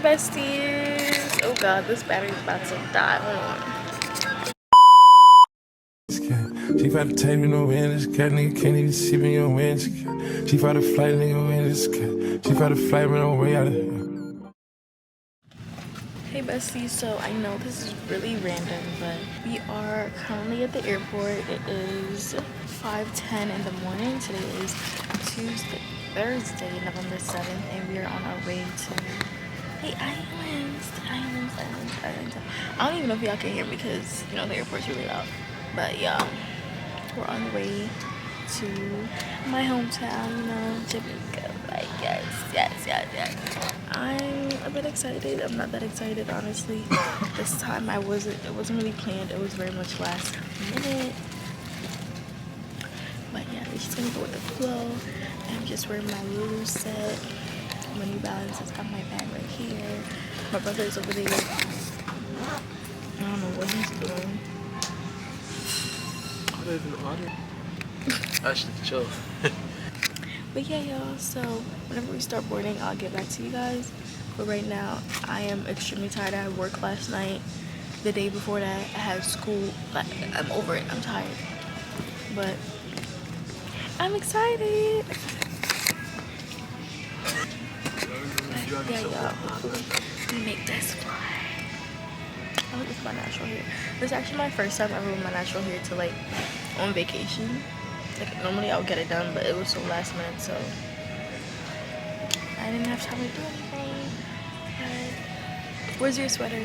besties. Oh god, this battery's about to die. Hold on. She fight to take me no win, this cat nigga can't even see me on win. She fight to flight, nigga win this cat. She fight to flight, me no way out of here. Hey besties, so I know this is really random, but we are currently at the airport. It is 5:10 in the morning. Today is Thursday, November 7th, and we are on our way to the islands. I don't even know if y'all can hear me because, you know, the airport's really loud. But yeah, we're on the way to my hometown, you know, Jamaica. Like, yes. I'm a bit excited. I'm not that excited, honestly. This time it wasn't really planned. It was very much last minute. But yeah, we're just gonna go with the flow. I'm just wearing my Lulu set. My New Balances, got my bag right here. My brother is over there. I don't know what he's doing. Ashley, chill. But yeah, y'all, so whenever we start boarding, I'll get back to you guys. But right now, I am extremely tired. I had work last night. The day before that, I had school. Like, I'm over it. I'm tired. But I'm excited. But yeah, y'all. We make this fly. I hope it's my natural hair. This is actually my first time ever with my natural hair to, like, on vacation. Like, normally I would get it done, but it was so last minute, so I didn't have time to do anything. But where's your sweater?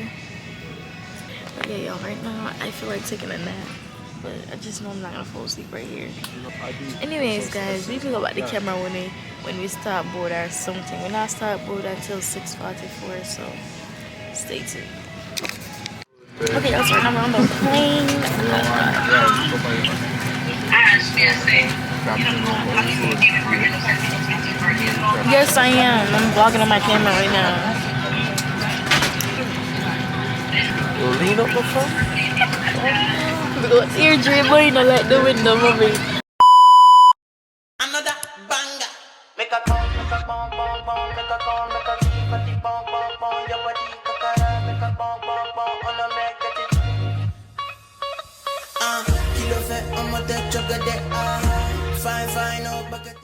But yeah, y'all, right now I feel like taking a nap, but I just know I'm not gonna fall asleep right here. Anyways, guys, we pick up at the camera when we start board or something. We're not start board until 6:44, so stay tuned. Okay, y'all, so right now we're on the plane. Yes, I am. I'm vlogging on my camera right now. Lean up the front. We go ear dribbling and let the window move it. Another banger. Make a call, make a bomb, bomb, bomb, make a call, make a deep, bomb, bomb, bomb, your body, kakara, make a bomb, bomb, bomb, on a make it. Kilo fat, I'm a dead jugger, fine, oh, bucket.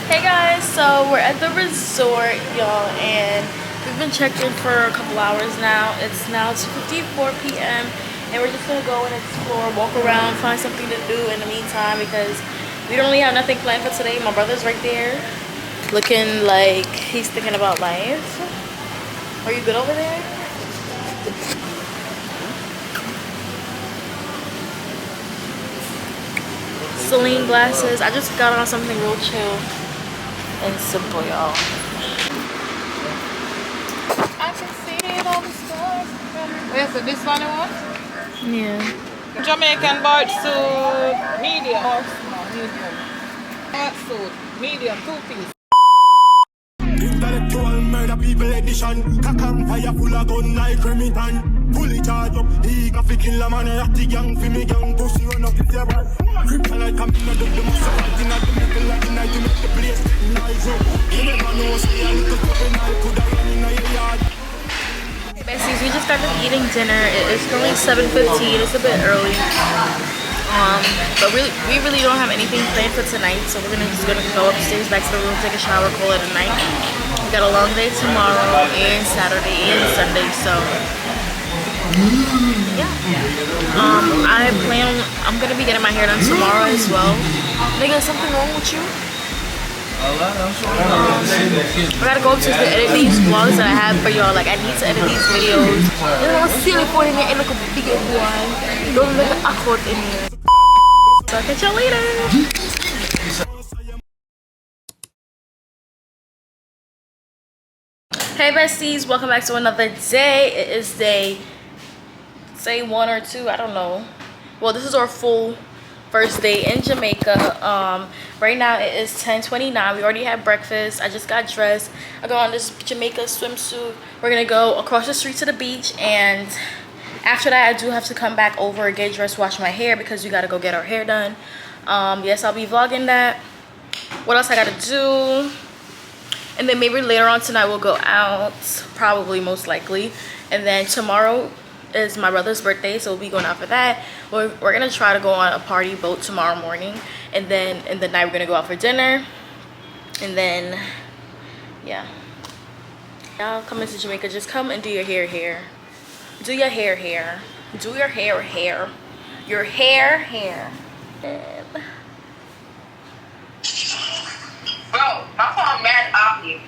Hey guys, so we're at the resort, y'all, and we've been checked in for a couple hours now. It's now 2:54 p.m. and we're just gonna go and explore, walk around, find something to do in the meantime because we don't really have nothing planned for today. My brother's right there, looking like he's thinking about life. Are you good over there? Celine glasses. I just got on something real chill and simple, y'all. I can see all the stars. Wait, so this one you want? Yeah. Jamaican bird suit, medium. Or small, medium. Bird suit, medium, 2-piece. Intellectual murder people edition. Cock and fire full of gun like Remington. Fully charged up, he got fi kill a man. Ratty gang fi me gang, pussy run up if you want. Kryptonite come in, the muscle fight in the middle like the night to make the place nice up. You never know, say a little something I coulda run in your yard. Hey besties, we just started eating dinner. It is currently 7:15. It's a bit early. But we really don't have anything planned for tonight, so we're just gonna go upstairs back to the room, take a shower, call it a night. We got a long day tomorrow and Saturday and Sunday, so yeah. I'm gonna be getting my hair done tomorrow as well. Nigga, is something wrong with you? I gotta go upstairs to edit these vlogs that I have for y'all. Like, I need to edit these videos. You know, silly for me and look a big boy. Don't look awkward in here. So I'll catch y'all later. Hey besties, welcome back to another day. It is day 1 or 2, I don't know. Well, this is our full first day in Jamaica. Right now it is 10:29. We already had breakfast. I just got dressed. I got on this Jamaica swimsuit. We're gonna go across the street to the beach, and after that I do have to come back over, get dressed, wash my hair because we gotta go get our hair done. Yes, I'll be vlogging that. What else I gotta do? And then maybe later on tonight we'll go out, probably, most likely. And then tomorrow is my brother's birthday, so we'll be going out for that. We're gonna try to go on a party boat tomorrow morning, and then in the night we're gonna go out for dinner. And then yeah, y'all coming to Jamaica, just come and do your hair do your hair do your hair your hair. Bro, my phone mad off you.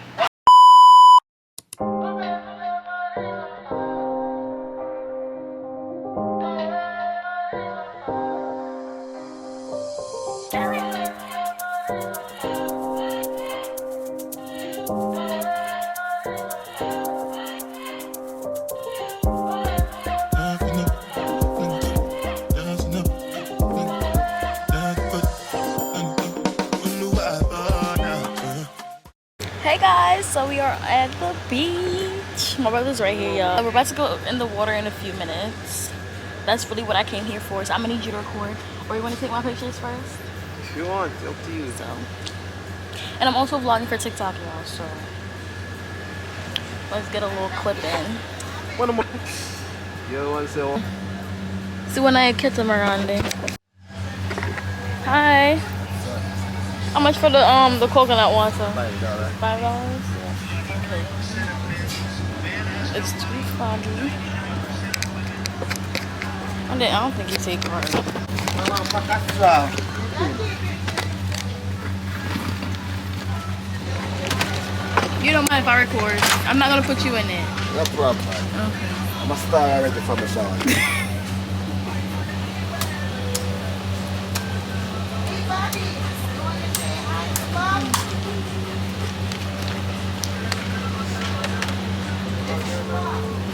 Hey guys, so we are at the beach. My brother's right here, y'all. We're about to go in the water in a few minutes. That's really what I came here for, so I'm gonna need you to record. Or you want to take my pictures first? If you want, it's up to you. So, and I'm also vlogging for TikTok, y'all, so let's get a little clip in. What am I? You don't want to say what? See when I catch them around there. Hi. How much for the coconut water? $5. $5? Yeah. Okay. It's $2.50. I don't think you take card. You don't mind if I record? I'm not gonna put you in it. No problem. Okay. I'm a star already from the shower.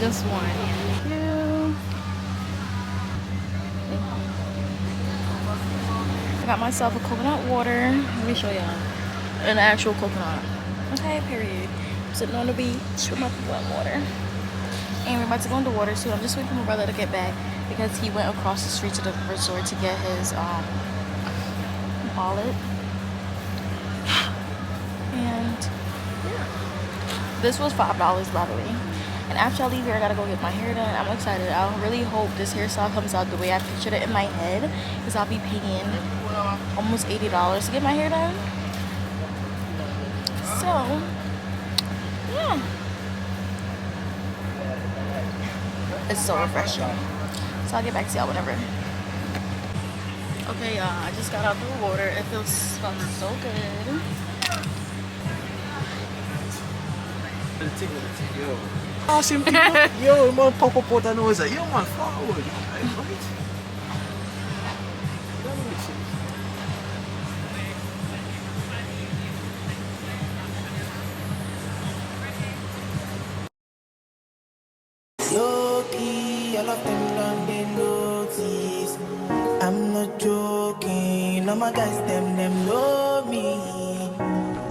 Just one. Thank you. I got myself a coconut water. Let me show y'all. An actual coconut. Okay, period. I'm sitting on the beach with my coconut water. And we're about to go in the water soon. I'm just waiting for my brother to get back because he went across the street to the resort to get his wallet. And yeah. This was $5, by the way. And after I leave here, I gotta go get my hair done. I'm excited. I really hope this hairstyle comes out the way I pictured it in my head, because I'll be paying almost $80 to get my hair done. So, yeah. It's so refreshing. So I'll get back to y'all whenever. Okay, y'all, I just got out of the water. It feels so good. Awesome. Yo, man, pop up out the nose. Yo, man, forward. Low-key, all of them done they notice. I'm not joking, all my guys, them know me.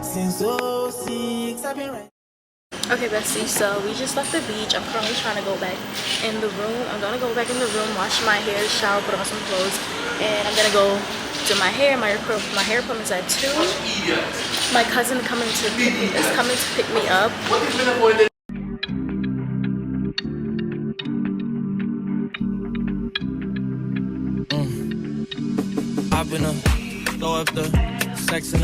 Since 06, I've been right. Okay, bestie, so we just left the beach. I'm currently trying to go back in the room. I'm gonna go back in the room, wash my hair, shower, put on some clothes, and I'm gonna go do my hair. My hair appointment's at 2. My cousin is coming to pick me up. I've been throw up the sex in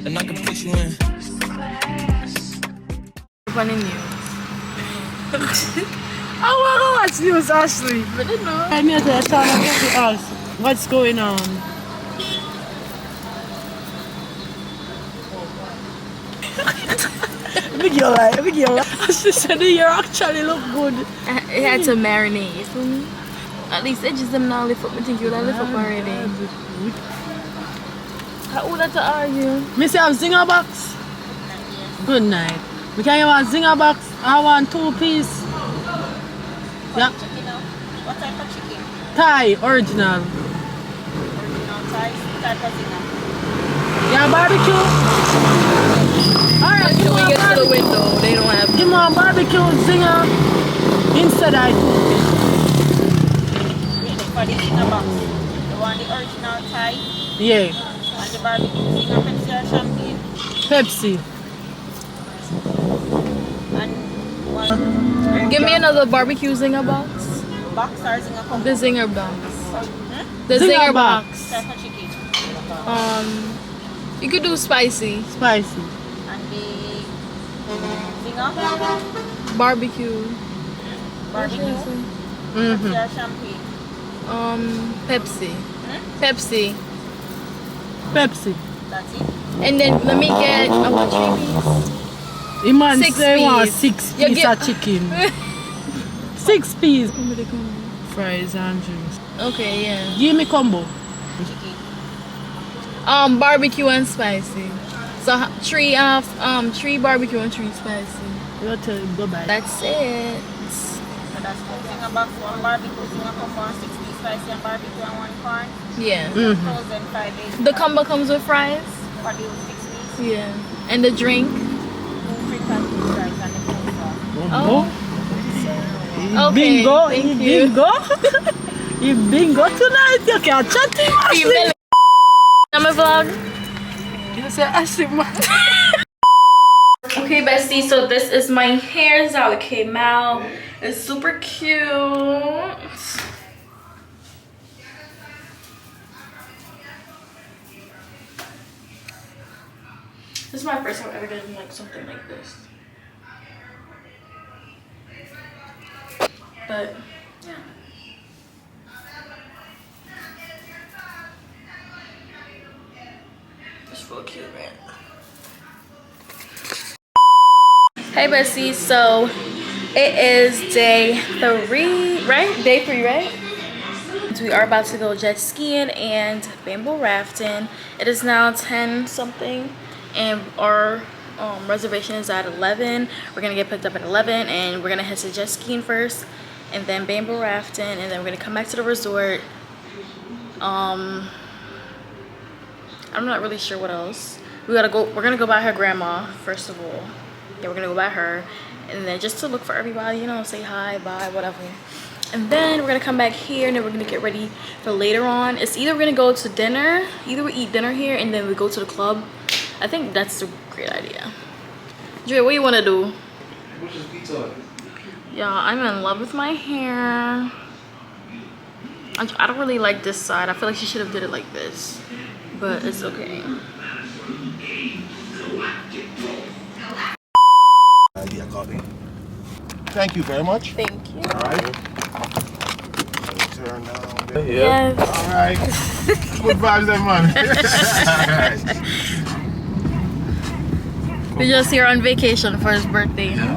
and I can push you in. Funny news. I want to watch news, Ashley. I didn't know. I'm here to tell us what's going on. Big girl, Ashley said the hair actually look good. It had to marinate, you feel me? At least edges them now lift up. I think you would lift up already. How old are to argue? Miss, you have zinger box? Good night. We can have a zinger box. I want 2 piece. Yeah. What type of chicken? Thai, original. Original Thai, type of zinger. Yeah, barbecue. Alright, When we get to the window, they don't have. give me a barbecue zinger instead of 2 piece. For the zinger box. The want the original Thai? Yeah. And the barbecue thing of Pepsi or champagne? Pepsi. And one Give me another barbecue zinger box. box or zinger combo? The zinger box. Hmm? The Zinger zinger box. box. Pepper chicken. You could do spicy. Spicy. And the zinger? Barbecue. Barbecue? Mm-hmm. Pepsi or champagne? Pepsi. Pepsi. Pepsi. That's it? And then let me get a 3 piece. The man 6 say want piece. 6 You piece get- of chicken. 6 piece. Fries and drinks. Okay, yeah. Give me combo. Chicken. Barbecue and spicy. So 3 barbecue and 3 spicy. You tell him go buy. That's it. So that's two zinger box, one barbecue, zinger combo, and 6 piece spicy and barbecue and one corn. Yeah. 1,580. The combo comes with fries. For the 6 piece. Yeah. And the drink. 2 drink and 2 fries and the coleslaw. Oh. You Okay, bingo. thank You you. bingo. You bingo tonight. You can chat to him. Female. I'm a vlog. You say Ashley man. Okay, bestie, so this is my hair. This is how it came out. It's super cute. This is my first time ever getting like something like this. But yeah. It's real cute, man. Hey besties, so it is day 3, right? Day 3, right? We are about to go jet skiing and bamboo rafting. It is now 10 something and our reservation is at 11. We're gonna get picked up at 11 and we're gonna head to jet skiing first and then bamboo rafting and then we're gonna come back to the resort. I'm not really sure what else. We're gonna go by her grandma first of all. Yeah, we're gonna go by her and then just to look for everybody, you know, say hi, bye, whatever. And then we're gonna come back here and then we're gonna get ready for later on. It's either we're gonna go to dinner, either we eat dinner here and then we go to the club. I think that's a great idea. Dre, what do you wanna do? Yeah, I'm in love with my hair. I don't really like this side. I feel like she should have did it like this, but it's okay. Thank you very much. Thank you. All right. Turn down. Yes. All right. Good vibes, then, man. We're just here on vacation for his birthday. Okay.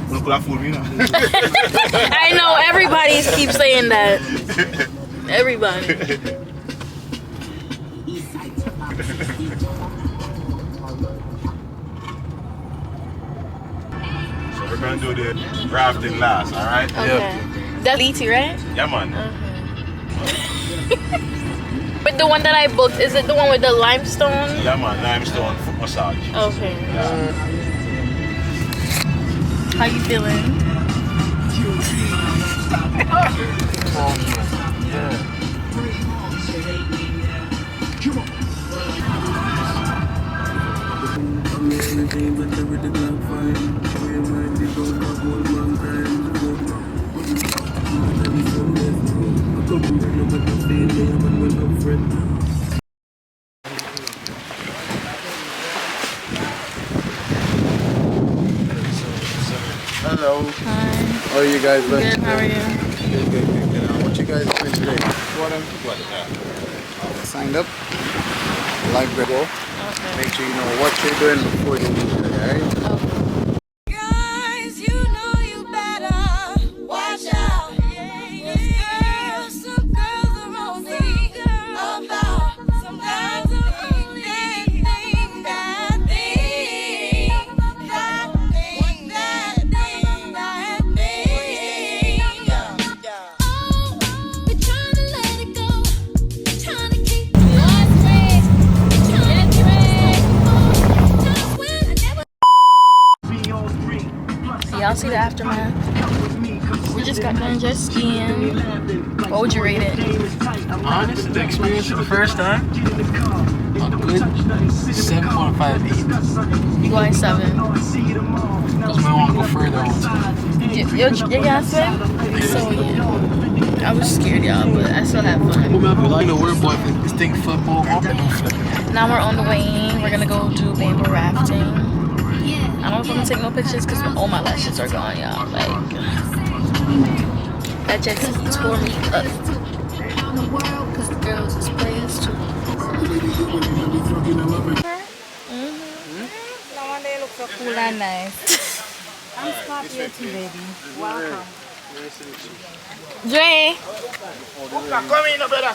Look at fool me now. I know everybody keeps saying that. Everybody. So we're gonna do the rafting last, all right? Okay. That's Liti, right? Yeah, man. But the one that I booked, is it the one with the limestone? Yeah, man. Limestone foot massage. Okay. Yeah. How you feeling? Hello. Hi. How are you guys doing? Good, how are you? Good. What you guys doing today? Signed up. Like the go. Okay. Make sure you know what you're doing before you leave today, alright? Guys, you know you better watch out. Some girls are only about some guys are only that thing. Oh, we're trying to let it go, trying to keep lost ways, trying to just when I never. Y'all see the aftermath? We just got done jet skiing. What would you rate it? Honestly, the experience for the first time, a good 7.58. You going 7? Because we want to go further on. You got swim? So yeah. I was scared, y'all, but I still had fun. You know, we're boy this thing football up and flip. Now we're on the way in. We're gonna go do bamboo rafting. I don't know if I'm gonna take no pictures because all my lashes are gone, y'all. Like, that just tore me up. Because the girls is players too. No one they look so cool and nice. I'm Scorpio too, baby. Welcome. Dre! Come in, brother.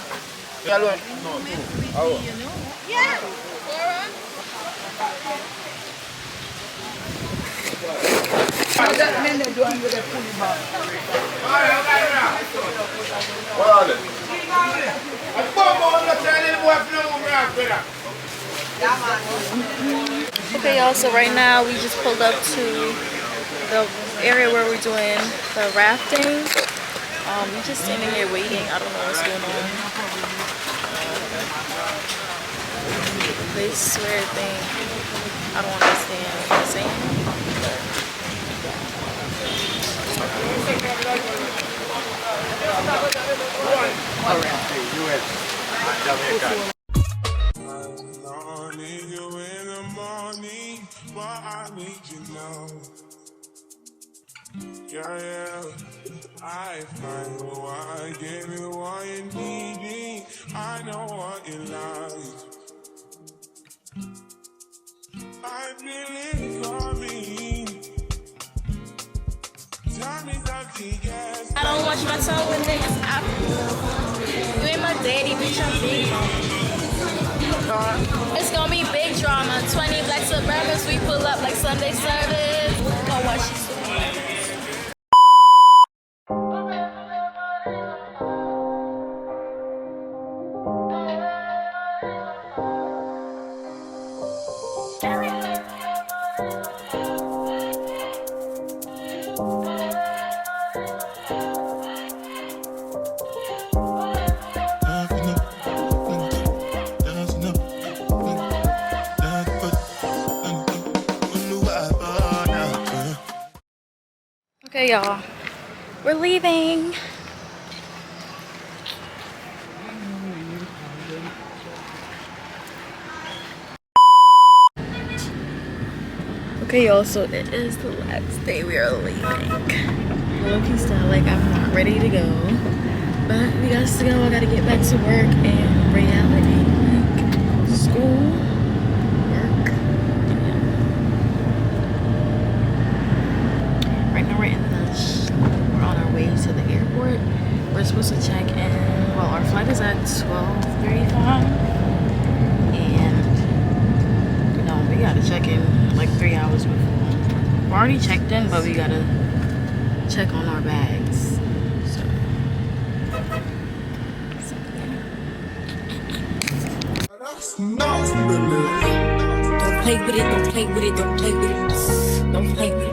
Okay, y'all, so right now we just pulled up to the area where we're doing the rafting. We're just standing here waiting. I don't know what's going on. They swear thing. I don't understand what they're saying. Yeah, I find why I gave you what you need. I know what you like. I believe for me. Tell me something, yes. I don't watch myself in this. You ain't my daddy, bitch. I'm big. It's gonna be big drama. 20 black suburbans. We pull up like Sunday service. Gonna watch you soon. Okay, y'all, we're leaving. Okay, y'all, so it is the last day we are leaving. Low-key style, like I'm not ready to go, but we got to go. I gotta get back to work and reality, like school, work. Yeah. Right now we're we're on our way to the airport. We're supposed to check in. Well, our flight is at 12:35, and you know we gotta check in like 3 hours before. We're already checked in, but we gotta check on our bags. So Don't play with it, don't play with it, don't play with it. Don't play with it.